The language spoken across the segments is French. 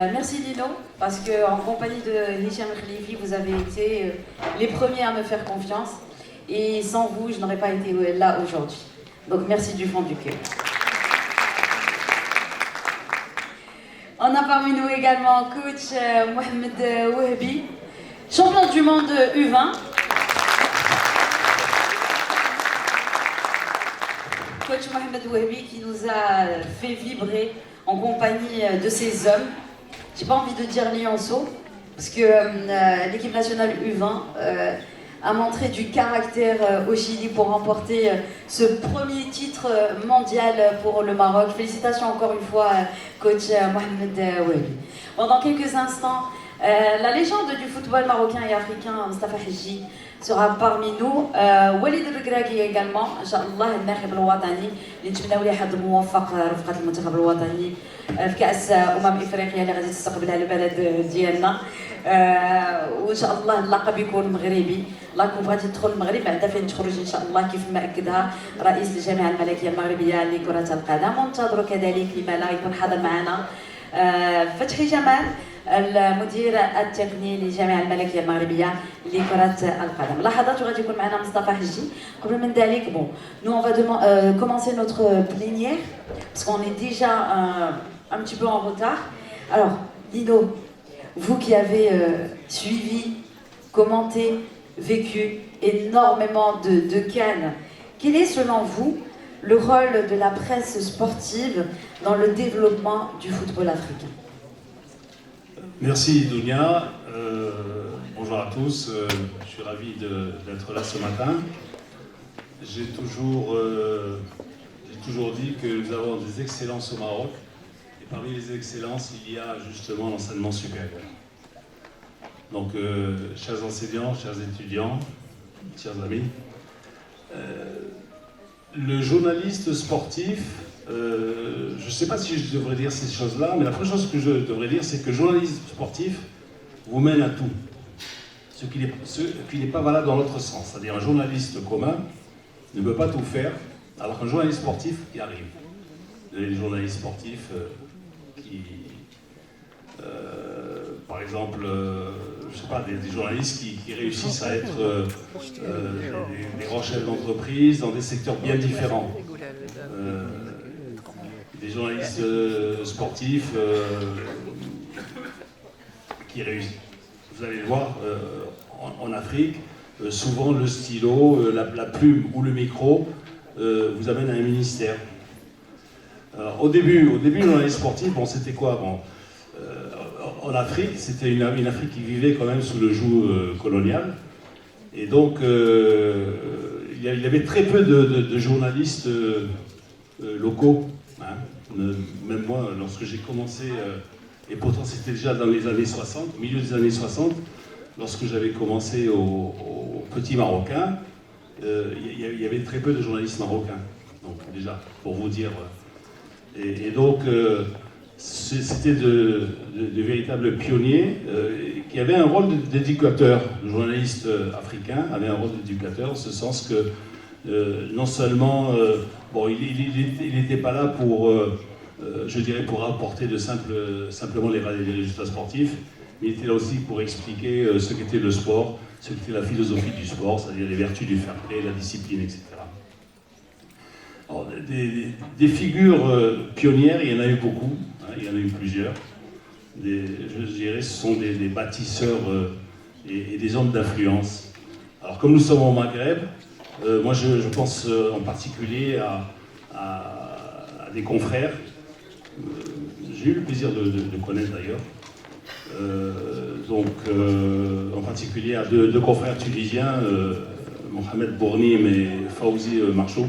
Merci Lino, parce qu'en compagnie de Hicham Khalifi, vous avez été les premiers à me faire confiance. Et sans vous, je n'aurais pas été là aujourd'hui. Donc merci du fond du cœur. On a parmi nous également coach Mohamed Wahbi, champion du monde U20. Coach Mohamed Wahbi qui nous a fait vibrer en compagnie de ces hommes. J'ai pas envie de dire lionceaux, parce que l'équipe nationale U20 a montré du caractère au Chili pour remporter ce premier titre mondial pour le Maroc. Félicitations encore une fois, coach Mohamed Wahbi. Bon, dans quelques instants, la légende du football marocain et africain, Mustafa Hadji, sera parmi nous. Walid El-Regragui également, Inch'Allah, الناخب الوطني اللي نتمناو ليه حظ موفق رفقة المنتخب الوطني في كأس إفريقيا اللي غادي تستقبلها البلد ديالنا. وإن شاء الله اللقب يكون مغربي. لاكوب غادي تدخل المغرب بعدا فين تخرج إن شاء الله كيف ما أكدها رئيس الجامعة الملكية المغربية لكرة القدم. وننتظروا كذلك لما لا يكون حاضر معنا فتحي جمال المدير التقني للجامعة الملكية المغربية لكرة القدم. لحظات غادي يكون معنا مصطفى حجي. قبل من ذلك nous on va commencer notre plénière parce qu'on est déjà un petit peu en retard. Alors Lino, vous qui avez suivi, commenté, vécu énormément de CAN, quel est selon vous le rôle de la presse sportive dans le développement du football africain? Merci Dounia, bonjour à tous, je suis ravi d'être là ce matin. J'ai toujours dit que nous avons des excellences au Maroc et parmi les excellences il y a justement l'enseignement supérieur. Donc chers enseignants, chers étudiants, chers amis, le journaliste sportif, je ne sais pas si je devrais dire ces choses-là, mais la première chose que je devrais dire, c'est que le journaliste sportif vous mène à tout. Ce qui n'est pas valable dans l'autre sens. C'est-à-dire un journaliste commun ne peut pas tout faire, alors qu'un journaliste sportif y arrive. Les journalistes sportifs qui, par exemple, je sais pas, des journalistes qui réussissent à être des grands chefs d'entreprise dans des secteurs bien différents. Des journalistes sportifs qui réussissent. Vous allez le voir, en Afrique, souvent le stylo, la plume ou le micro vous amène à un ministère. Alors, au début, le journaliste sportif, c'était quoi? En Afrique, c'était une Afrique qui vivait quand même sous le joug colonial. Et donc, il y avait très peu de journalistes locaux. Hein. Même moi, lorsque j'ai commencé, et pourtant c'était déjà dans les années 60, milieu des années 60, lorsque j'avais commencé au Petit Marocain, il y avait très peu de journalistes marocains. Donc déjà, pour vous dire. Et donc, c'était de véritables pionniers qui avaient un rôle d'éducateur. Le journaliste africain avait un rôle d'éducateur, en ce sens que non seulement, il n'était pas là pour, je dirais, pour apporter simplement les résultats sportifs, mais il était là aussi pour expliquer ce qu'était le sport, ce qu'était la philosophie du sport, c'est-à-dire les vertus du fair play, la discipline, etc. Alors, des figures pionnières, il y en a eu beaucoup, hein, il y en a eu plusieurs. Je dirais ce sont des bâtisseurs et des hommes d'influence. Alors comme nous sommes au Maghreb, moi je pense en particulier à des confrères, j'ai eu le plaisir de connaître d'ailleurs, en particulier à deux confrères tunisiens, Mohamed Bournim et Fawzi Marchou.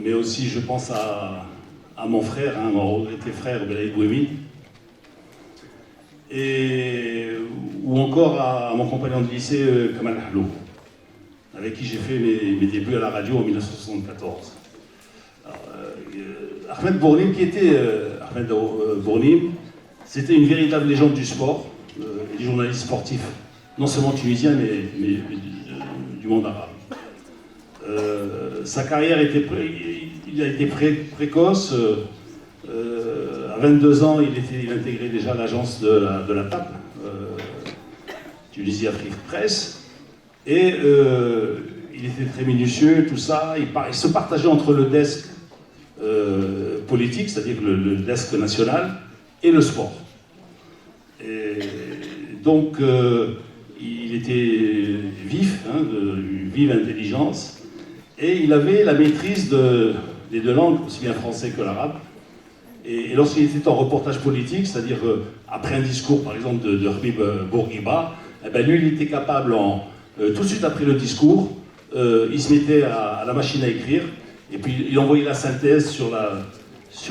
Mais aussi je pense à mon frère, mon regretté frère Belaïd Bouhemi, ou encore à mon compagnon de lycée Kamal Halou, avec qui j'ai fait mes débuts à la radio en 1974. Ahmed Bournim, Ahmed Bournim, c'était une véritable légende du sport et du journaliste sportif, non seulement tunisien mais du monde arabe. Sa carrière il a été précoce. À 22 ans, il intégrait déjà l'agence de la TAP, Tunisie Afrique Presse, et il était très minutieux, tout ça. Il se partageait entre le desk politique, c'est-à-dire le desk national, et le sport. Et donc, il était vif, hein, d'une vive intelligence, et il avait la maîtrise des deux langues, aussi bien français que l'arabe. Et lorsqu'il était en reportage politique, c'est-à-dire après un discours, par exemple, de Habib Bourguiba, eh ben, lui, il était capable, tout de suite après le discours, il se mettait à la machine à écrire, et puis il envoyait la synthèse sur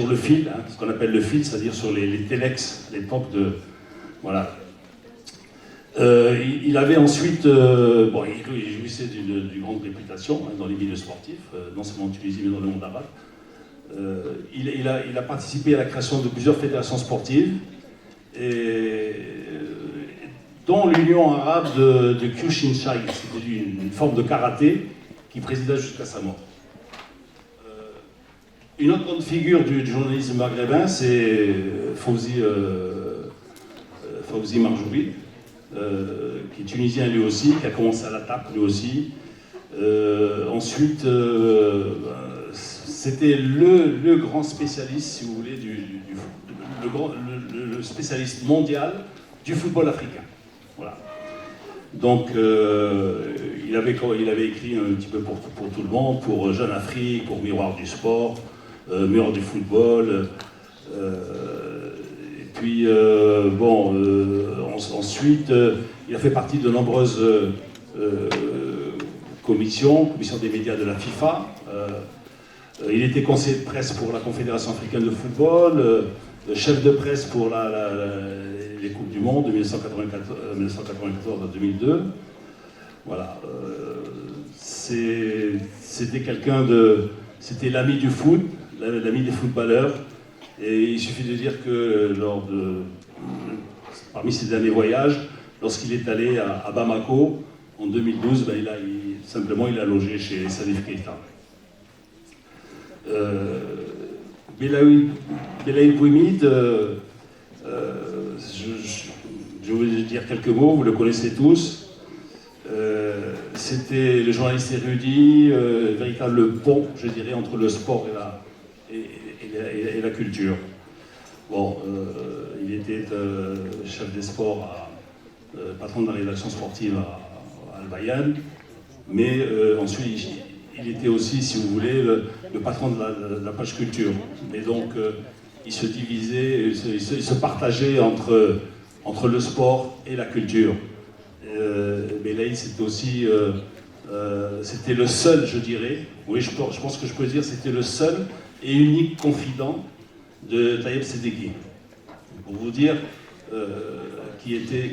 le fil, hein, ce qu'on appelle le fil, c'est-à-dire sur les telex, à l'époque de... Voilà. Il avait ensuite... bon, il jouissait d'une grande réputation, hein, dans les milieux sportifs, non seulement en Tunisie, mais dans le monde arabe. Il a participé à la création de plusieurs fédérations sportives, dont l'Union arabe de Kyushinshai, c'était une forme de karaté qui présida jusqu'à sa mort. Une autre grande figure du journalisme maghrébin, c'est Fawzi Marjoubi, qui est tunisien lui aussi, qui a commencé à la TAP lui aussi. Ensuite, c'était le grand spécialiste, si vous voulez, le spécialiste mondial du football africain. Voilà. Donc, il avait écrit un petit peu pour tout le monde, pour Jeune Afrique, pour Miroir du sport, Miroir du football. Et puis, ensuite, il a fait partie de nombreuses commissions des médias de la FIFA. Il était conseiller de presse pour la Confédération africaine de football, chef de presse pour les Coupes du Monde de 1994 à 2002. Voilà. C'était c'était l'ami du foot, l'ami des footballeurs. Et il suffit de dire que parmi ses derniers voyages, lorsqu'il est allé à Bamako en 2012, ben, il a logé chez Salif Keita. Belaïd Bouimid, je vais vous dire quelques mots, vous le connaissez tous. C'était le journaliste érudit, véritable pont, je dirais, entre le sport et la culture. Bon, il était chef des sports, patron de la rédaction sportive à Al-Bayan, mais ensuite il était aussi, si vous voulez, le patron de la page culture. Et donc, il se divisait, il se partageait entre le sport et la culture. Belaïd, c'était aussi, c'était le seul, je dirais, oui, je pense que je peux dire, c'était le seul et unique confident de Taïeb Sedeki. Pour vous dire qui était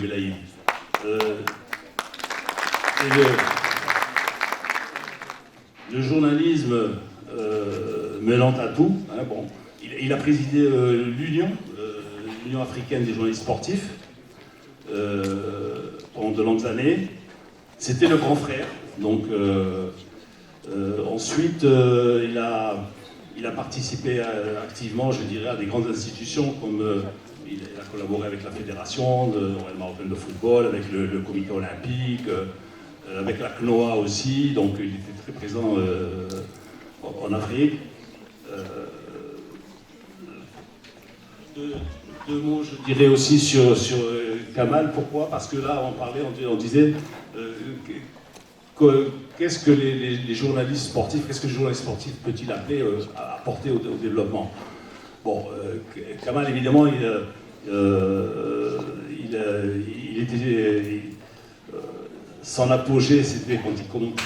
Belaïd. Le journalisme mêlant à tout, hein, bon, il a présidé l'Union africaine des journalistes sportifs pendant de longues années. C'était le grand frère. Donc, ensuite, il a participé activement, je dirais, à des grandes institutions comme il a collaboré avec la Fédération marocaine de football, avec le Comité olympique, avec la CNOA aussi, donc il était très présent en Afrique. Deux mots, je dirais aussi sur Kamal. Pourquoi? Parce que là, on disait qu'est-ce que les journalistes sportifs, qu'est-ce que le journaliste sportif peut-il apporter au développement? Bon, Kamal, évidemment, il était... son apogée, c'était quand il commentait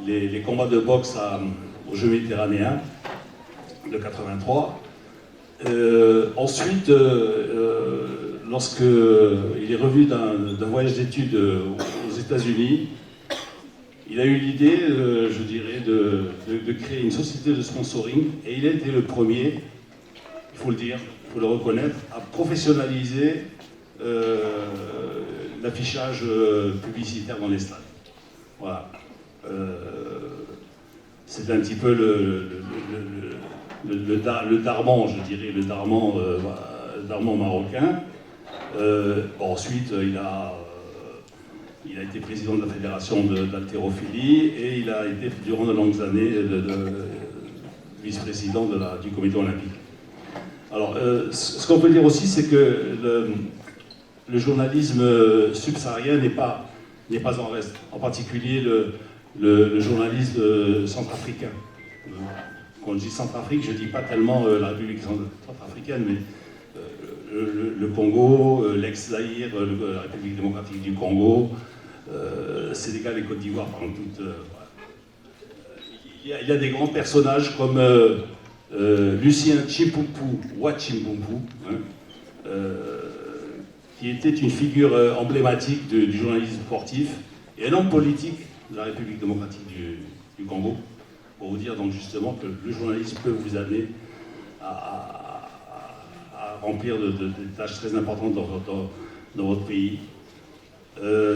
les combats de boxe aux Jeux méditerranéens de 83. Ensuite, lorsqu'il est revenu d'un voyage d'études aux États-Unis, il a eu l'idée, je dirais, de créer une société de sponsoring, et il a été le premier, il faut le dire, il faut le reconnaître, à professionnaliser l'affichage publicitaire dans les stades. Voilà. C'est un petit peu le Darman, je dirais, le Darman marocain. Ensuite, il a été président de la fédération d'haltérophilie et il a été durant de longues années vice-président du comité olympique. Alors, ce qu'on peut dire aussi, c'est que le journalisme subsaharien n'est pas en reste, en particulier le journalisme centrafricain. Quand je dis Centrafrique, je ne dis pas tellement la République centrafricaine, mais le Congo, l'ex-Zaïre, la République démocratique du Congo, Sénégal et Côte d'Ivoire, par exemple, il y a des grands personnages comme Lucien Chimpumpu, Chimpumpu, hein, qui était une figure emblématique du journalisme sportif et un homme politique de la République démocratique du Congo, pour vous dire donc justement que le journalisme peut vous amener à remplir des tâches très importantes dans votre pays.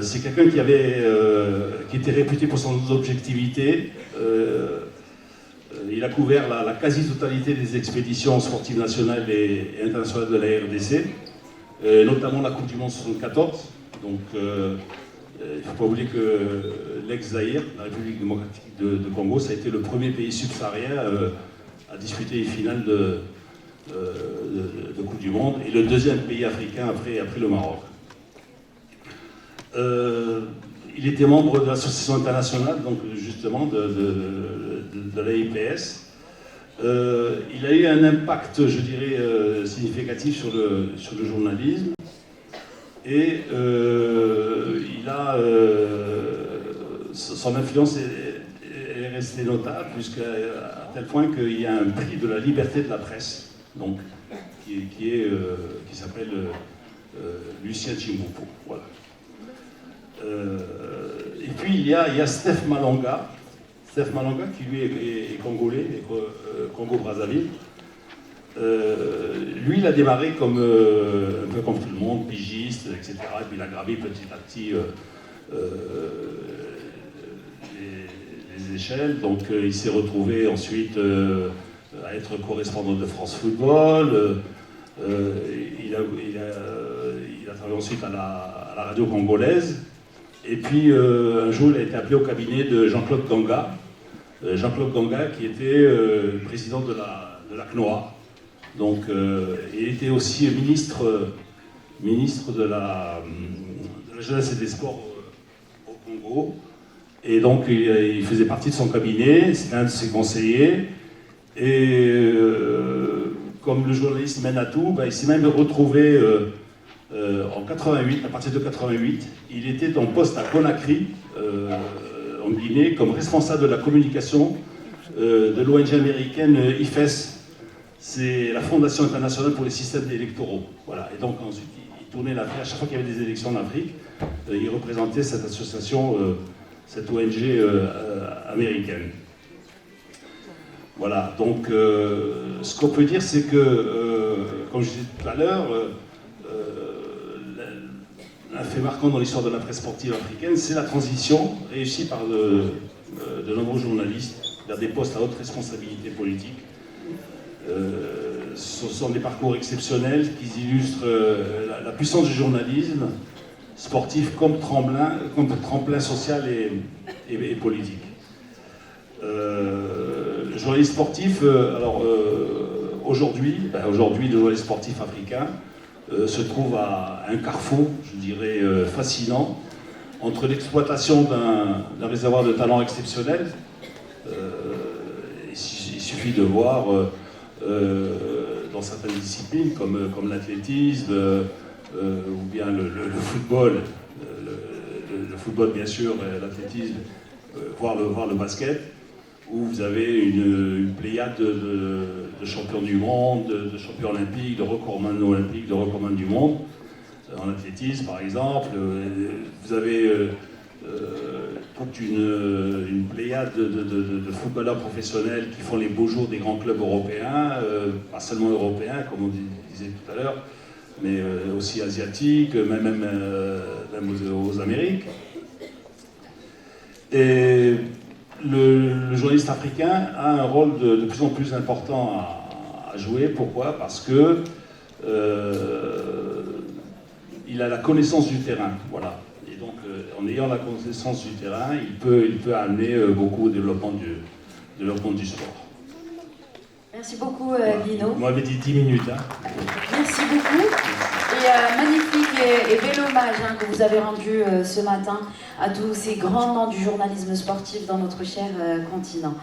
C'est quelqu'un qui était réputé pour son objectivité. Il a couvert la quasi-totalité des expéditions sportives nationales et internationales de la RDC, notamment la Coupe du Monde 74. Donc, il ne faut pas oublier que l'ex-Zaïre, la République démocratique de Congo, ça a été le premier pays subsaharien à disputer une finale de Coupe du Monde, et le deuxième pays africain après le Maroc. Il était membre de l'association internationale, donc justement de l'AIPS. Il a eu un impact, je dirais, significatif sur le journalisme. Et son influence est restée notable, à tel point qu'il y a un prix de la liberté de la presse, donc, qui s'appelle Lucien Chimboupo. Voilà. Et puis il y a Steph Malonga, qui lui est congolais, Congo-Brazzaville. Lui, il a démarré un peu comme tout le monde, pigiste, etc. Et puis il a gravé petit à petit les échelles. Donc il s'est retrouvé ensuite à être correspondant de France Football. Il a travaillé ensuite à la radio congolaise. Et puis un jour, il a été appelé au cabinet de Jean-Claude Ganga. Jean-Claude Ganga, qui était président de la CNOA. Donc, il était aussi ministre de la jeunesse et des sports au Congo. Et donc, il faisait partie de son cabinet, c'était un de ses conseillers. Et comme le journaliste mène à tout, il s'est même retrouvé en 88, à partir de 88, il était en poste à Conakry, en Guinée, comme responsable de la communication de l'ONG américaine IFES. C'est la Fondation internationale pour les systèmes électoraux. Voilà. Et donc ensuite, il tournait l'affaire. À chaque fois qu'il y avait des élections en Afrique, il représentait cette association, cette ONG américaine. Voilà. Donc, ce qu'on peut dire, c'est que, comme je disais tout à l'heure, un fait marquant dans l'histoire de la presse sportive africaine, c'est la transition réussie par de nombreux journalistes vers des postes à haute responsabilité politique. Ce sont des parcours exceptionnels qui illustrent la puissance du journalisme sportif comme tremplin social et politique. Le journaliste sportif, aujourd'hui, le journaliste sportif africain se trouve à un carrefour, je dirais, fascinant, entre l'exploitation d'un réservoir de talents exceptionnel. Il suffit de voir dans certaines disciplines comme l'athlétisme ou bien le football, le football bien sûr, l'athlétisme, voire le basket, où vous avez une pléiade de champions du monde, de champions olympiques, de recordman olympiques, de recordman du monde. En athlétisme, par exemple, vous avez toute une pléiade de footballeurs professionnels qui font les beaux jours des grands clubs européens, pas seulement européens, comme on disait tout à l'heure, mais aussi asiatiques, même aux Amériques. Et le journaliste africain a un rôle de plus en plus important à jouer. Pourquoi? Parce que il a la connaissance du terrain, voilà. Et donc, en ayant la connaissance du terrain, il peut amener beaucoup au développement du sport. Merci beaucoup, Voilà. Lino. Vous m'avez dit 10 minutes. Hein. Merci beaucoup. Et magnifique et bel hommage que vous avez rendu ce matin à tous ces grands noms du journalisme sportif dans notre cher continent.